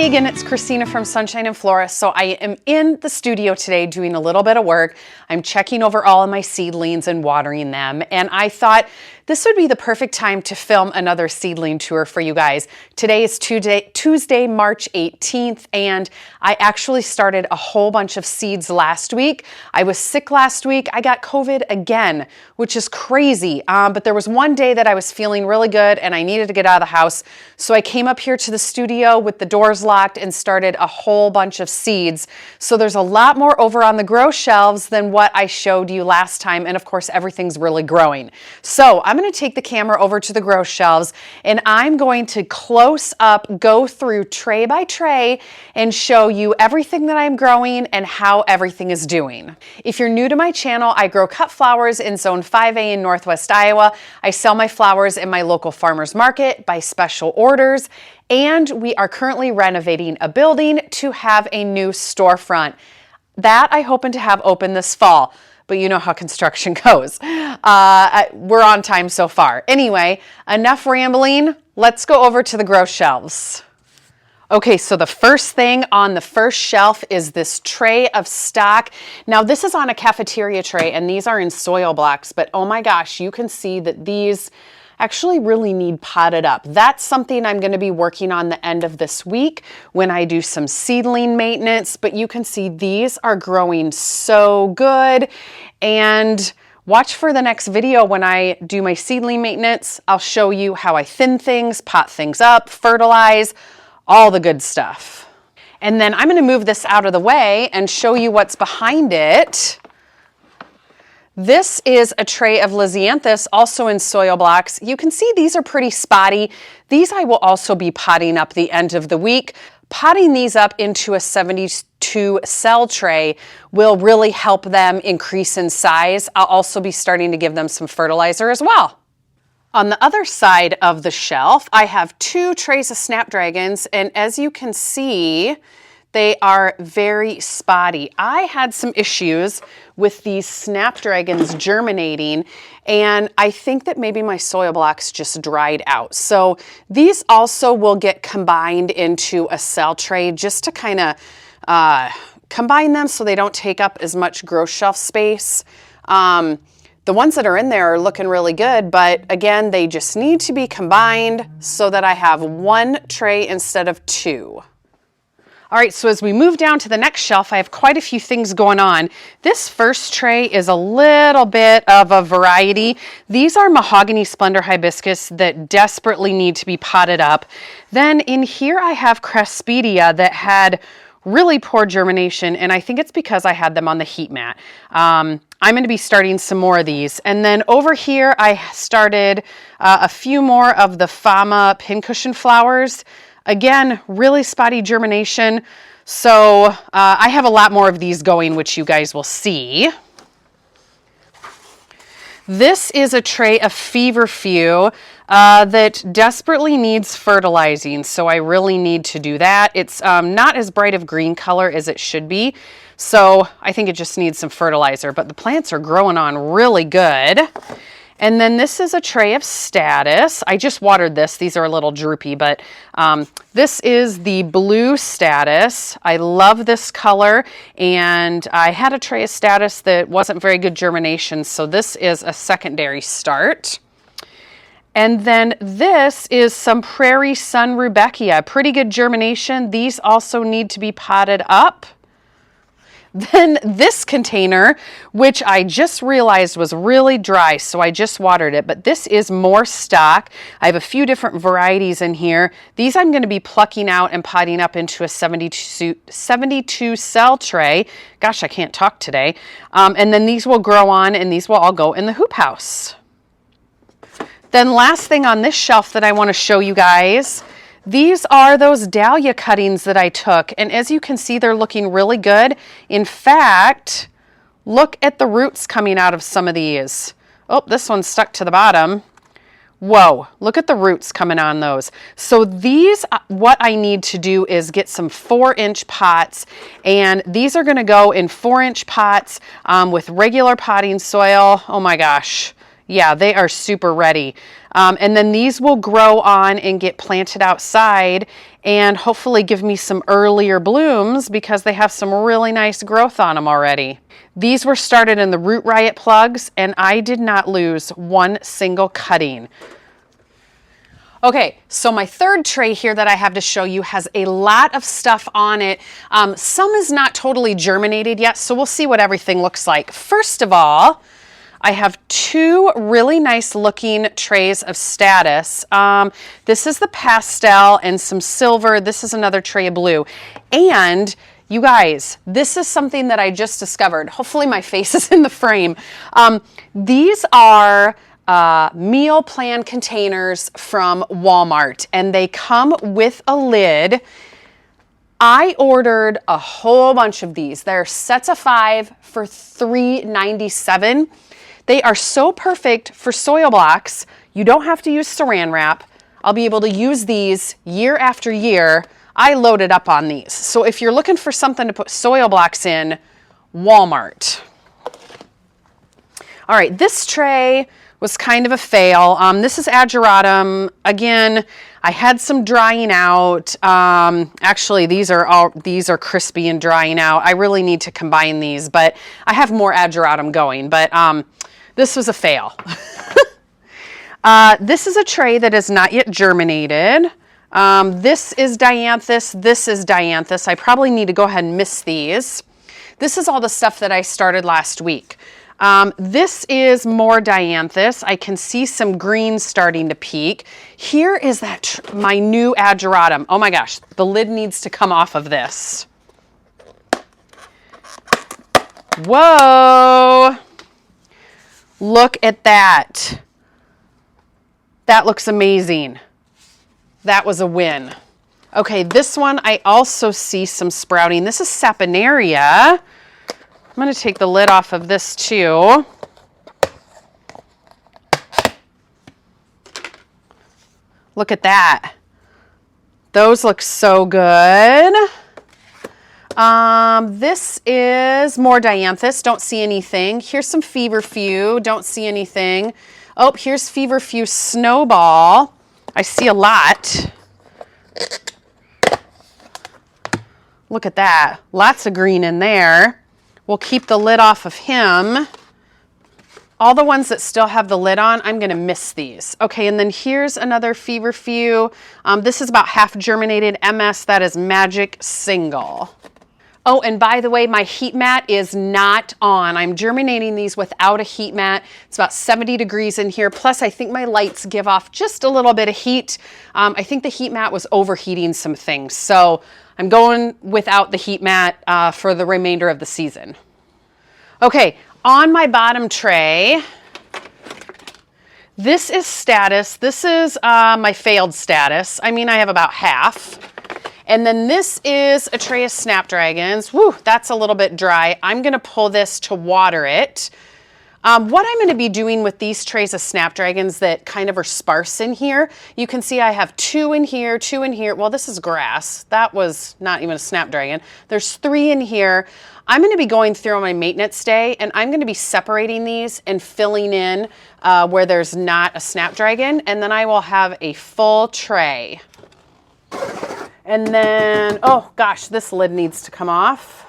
Hey again, it's Christina from Sunshine and Flora. So I am in the studio today doing a little bit of work. I'm checking over all of my seedlings and watering them. And I thought this would be the perfect time to film another seedling tour for you guys. Today is Tuesday, March 18th, and I actually started a whole bunch of seeds last week. I was sick last week. I got COVID again, which is crazy. But there was one day that I was feeling really good and I needed to get out of the house. So I came up here to the studio with the doors locked and started a whole bunch of seeds. So there's a lot more over on the grow shelves than what I showed you last time. And of course, everything's really growing. So I'm going to take the camera over to the grow shelves and I'm going to close up, go through tray by tray and show you everything that I'm growing and how everything is doing. If you're new to my channel, I grow cut flowers in Zone 5A in Northwest Iowa. I sell my flowers in my local farmer's market by special orders, and we are currently renovating a building to have a new storefront. That I hoping to have open this fall. But you know how construction goes. We're on time so far. Anyway, enough rambling. Let's go over to the grow shelves. Okay, so the first thing on the first shelf is this tray of stock. Now this is on a cafeteria tray and these are in soil blocks, but oh my gosh, you can see that these actually really need potted up. That's something I'm going to be working on the end of this week when I do some seedling maintenance, but you can see these are growing so good. And watch for the next video when I do my seedling maintenance. I'll show you how I thin things, pot things up, fertilize, all the good stuff. And then I'm going to move this out of the way and show you what's behind it. This is a tray of Lysianthus, also in soil blocks. You can see these are pretty spotty. These I will also be potting up the end of the week. Potting these up into a 72 cell tray will really help them increase in size. I'll also be starting to give them some fertilizer as well. On the other side of the shelf, I have two trays of snapdragons, and as you can see, they are very spotty. I had some issues with these snapdragons germinating, and I think that maybe my soil blocks just dried out. So these also will get combined into a cell tray just to kind of combine them so they don't take up as much grow shelf space. The ones that are in there are looking really good, but again, they just need to be combined so that I have one tray instead of two. All right, so as we move down to the next shelf, I have quite a few things going on. This first tray is a little bit of a variety. These are mahogany splendor hibiscus that desperately need to be potted up. Then in here I have craspedia that had really poor germination, and I think it's because I had them on the heat mat. I'm going to be starting some more of these. And then over here I started a few more of the Fama pincushion flowers. Again, really spotty germination, so I have a lot more of these going, which you guys will see. This is a tray of feverfew that desperately needs fertilizing, so I really need to do that. It's not as bright of green color as it should be, so I think it just needs some fertilizer, but the plants are growing on really good. And then this is a tray of status. I just watered this. These are a little droopy, but this is the blue status. I love this color, and I had a tray of status that wasn't very good germination, so this is a secondary start. And then this is some Prairie Sun Rudbeckia. Pretty good germination. These also need to be potted up. Then this container, which I just realized was really dry, so I just watered it, but this is more stock. I have a few different varieties in here. These I'm going to be plucking out and potting up into a 72 cell tray. Gosh, I can't talk today. And then these will grow on, and these will all go in the hoop house. Then last thing on this shelf that I want to show you guys, these are those dahlia cuttings that I took, and as you can see, they're looking really good. In fact, look at the roots coming out of some of these. Oh, this one's stuck to the bottom. Whoa, look at the roots coming on those. So these, what I need to do is get some 4-inch pots, and these are gonna go in 4-inch pots with regular potting soil. Oh my gosh. Yeah, they are super ready. And then these will grow on and get planted outside and hopefully give me some earlier blooms because they have some really nice growth on them already. These were started in the Root Riot plugs and I did not lose one single cutting. Okay, so my third tray here that I have to show you has a lot of stuff on it. Some is not totally germinated yet, so we'll see what everything looks like. First of all, I have two really nice looking trays of status. This is the pastel and some silver. This is another tray of blue. And you guys, this is something that I just discovered. Hopefully my face is in the frame. These are meal plan containers from Walmart and they come with a lid. I ordered a whole bunch of these. They're sets of 5 for $3.97. They are so perfect for soil blocks. You don't have to use saran wrap. I'll be able to use these year after year. I loaded up on these. So if you're looking for something to put soil blocks in, Walmart. All right, this tray was kind of a fail. This is ageratum. Again, I had some drying out. Actually, these are crispy and drying out. I really need to combine these, but I have more ageratum going. But this was a fail. This is a tray that is not yet germinated. This is dianthus. This is dianthus. I probably need to go ahead and mist these. This is all the stuff that I started last week. This is more dianthus. I can see some green starting to peak. Here is that my new ageratum. Oh my gosh, the lid needs to come off of this. Whoa! Look at that. That looks amazing. That was a win. Okay, this one I also see some sprouting. This is saponaria. I'm going to take the lid off of this too. Look at that. Those look so good. This is more dianthus. Don't see anything. Here's some feverfew. Don't see anything. Oh, here's feverfew snowball. I see a lot. Look at that. Lots of green in there. We'll keep the lid off of him. All the ones that still have the lid on, I'm going to miss these. Okay, and then here's another feverfew. This is about half germinated MS. That is Magic Single. Oh, and by the way, my heat mat is not on. I'm germinating these without a heat mat. It's about 70 degrees in here. Plus, I think my lights give off just a little bit of heat. I think the heat mat was overheating some things. So I'm going without the heat mat for the remainder of the season. Okay, on my bottom tray, this is status. This is my failed status. I mean, I have about half. And then this is a tray of snapdragons. Woo, that's a little bit dry. I'm going to pull this to water it. What I'm going to be doing with these trays of snapdragons that kind of are sparse in here, you can see I have 2 in here, 2 in here. Well, this is grass. That was not even a snapdragon. There's 3 in here. I'm going to be going through on my maintenance day and I'm going to be separating these and filling in where there's not a snapdragon. And then I will have a full tray. And then, oh gosh, this lid needs to come off.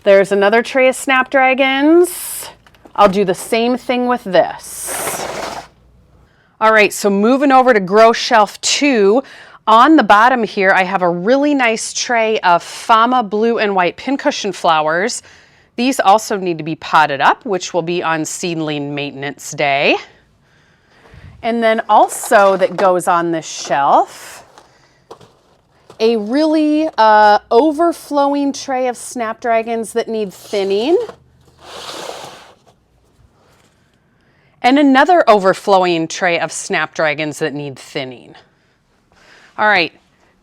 There's another tray of snapdragons. I'll do the same thing with this. All right, so moving over to grow shelf 2. On the bottom here, I have a really nice tray of Fama blue and white pincushion flowers. These also need to be potted up, which will be on seedling maintenance day. And then also that goes on this shelf, a really overflowing tray of snapdragons that need thinning. And another overflowing tray of snapdragons that need thinning. All right,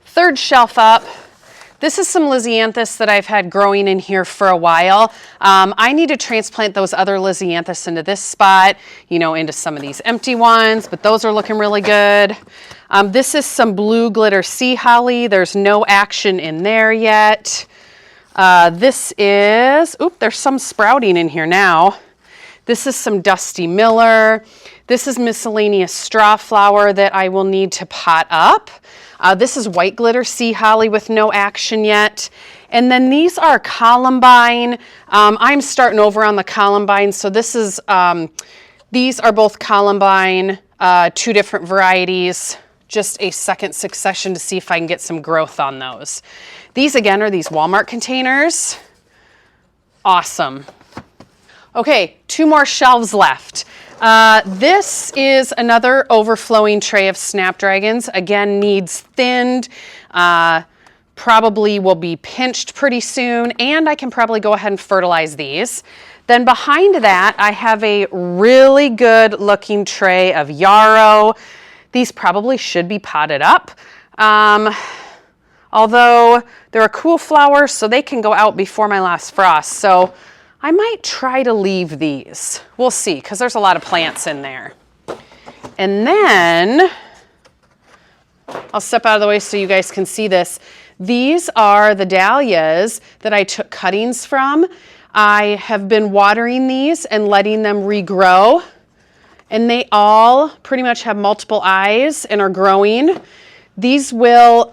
third shelf up. This is some Lisianthus that I've had growing in here for a while. I need to transplant those other Lisianthus into this spot, you know, into some of these empty ones, but those are looking really good. This is some blue glitter sea holly. There's no action in there yet. This is, oop, there's some sprouting in here now. This is some Dusty Miller. This is miscellaneous straw flower that I will need to pot up. This is white glitter sea holly with no action yet. And then these are columbine. I'm starting over on the columbine. So this is, these are both columbine, 2 different varieties. Just a second succession to see if I can get some growth on those. These again are these Walmart containers. Awesome. Okay, 2 more shelves left. This is another overflowing tray of snapdragons. Again, needs thinned. Probably will be pinched pretty soon, and I can probably go ahead and fertilize these. Then behind that, I have a really good looking tray of yarrow. These probably should be potted up. Although they're a cool flower, so they can go out before my last frost. So I might try to leave these. We'll see, because there's a lot of plants in there. And then, I'll step out of the way so you guys can see this. These are the dahlias that I took cuttings from. I have been watering these and letting them regrow. And they all pretty much have multiple eyes and are growing. These will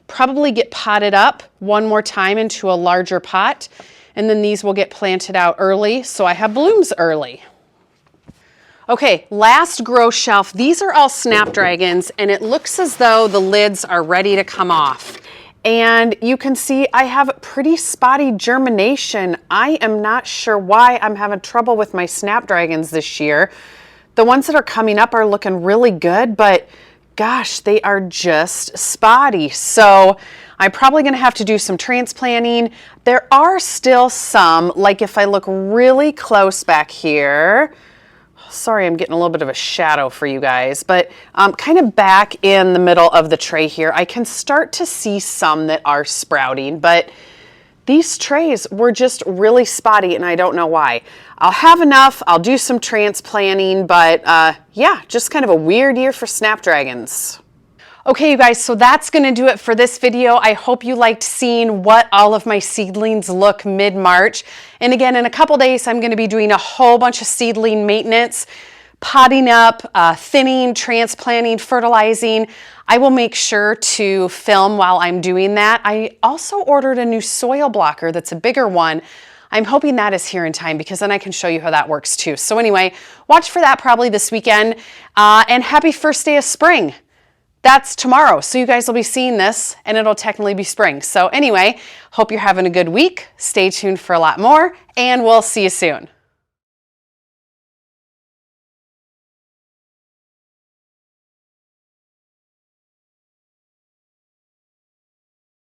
probably get potted up one more time into a larger pot. And then these will get planted out early, so I have blooms early. Okay, last grow shelf. These are all snapdragons, and it looks as though the lids are ready to come off. And you can see I have pretty spotty germination. I am not sure why I'm having trouble with my snapdragons this year. The ones that are coming up are looking really good, but gosh, they are just spotty. So I'm probably gonna have to do some transplanting. There are still some, like if I look really close back here, sorry, I'm getting a little bit of a shadow for you guys, but kind of back in the middle of the tray here, I can start to see some that are sprouting, but these trays were just really spotty and I don't know why. I'll have enough, I'll do some transplanting, but yeah, just kind of a weird year for snapdragons. Okay, you guys, so that's gonna do it for this video. I hope you liked seeing what all of my seedlings look mid-March. And again, in a couple days, I'm gonna be doing a whole bunch of seedling maintenance, potting up, thinning, transplanting, fertilizing. I will make sure to film while I'm doing that. I also ordered a new soil blocker that's a bigger one. I'm hoping that is here in time because then I can show you how that works too. So anyway, watch for that probably this weekend. And happy first day of spring. That's tomorrow. So you guys will be seeing this and it'll technically be spring. So anyway, hope you're having a good week. Stay tuned for a lot more and we'll see you soon.